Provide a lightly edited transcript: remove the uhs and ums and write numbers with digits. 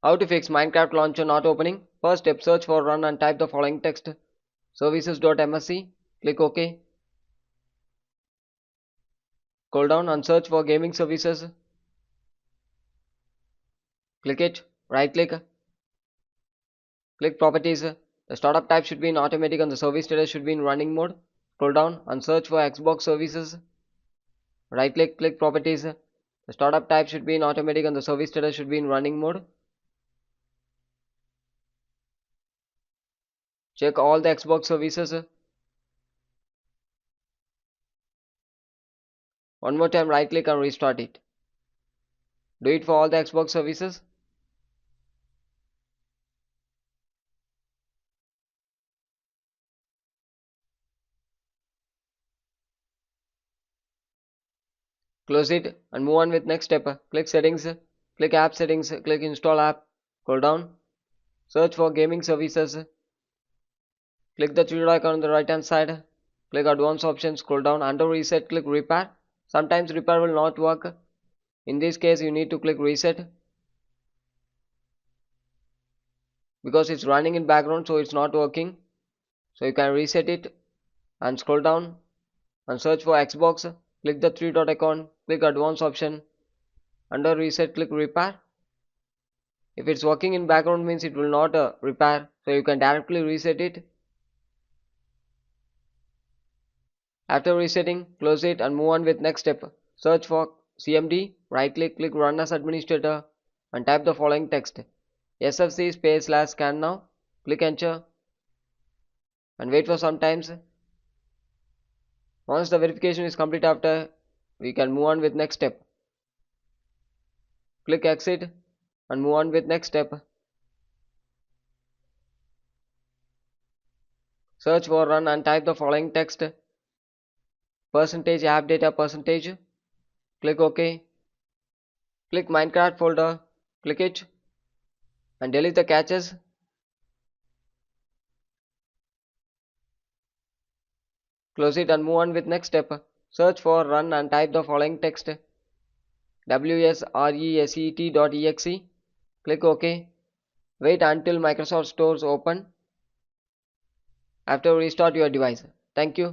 How to fix Minecraft launcher not opening? First step, search for run and type the following text: services.msc. Click OK. Scroll down and search for gaming services. Click it. Right click. Click properties. The startup type should be in automatic and the service status should be in running mode. Scroll down and search for Xbox services. Right click, click properties. The startup type should be in automatic and the service status should be in running mode. Check all the Xbox services. One more time, right click and restart it. Do it for all the Xbox services. Close it and move on with next step. Click settings, click app settings, click install app. Scroll down, search for gaming services. Click the three dot icon on the right hand side. Click advanced options, scroll down, under reset click repair. Sometimes repair will not work. In this case you need to click reset because it's running in background, so it's not working. So you can reset it and scroll down and search for Xbox. Click the three dot icon, click advanced option, under reset click repair. If it's working in background means it will not repair, so you can directly reset it. After resetting, close it and move on with next step. Search for CMD, right click, click run as administrator and type the following text: SFC space slash scan now. Click enter and wait for some time. Once the verification is complete, after we can move on with next step. Click exit and move on with next step. Search for run and type the following text: percentage app data percentage. Click OK. Click Minecraft folder, click it and delete the caches. Close it and move on with next step. Search for run and type the following text: wsreset.exe. Click OK. Wait until Microsoft Stores open. After restart your device. Thank you.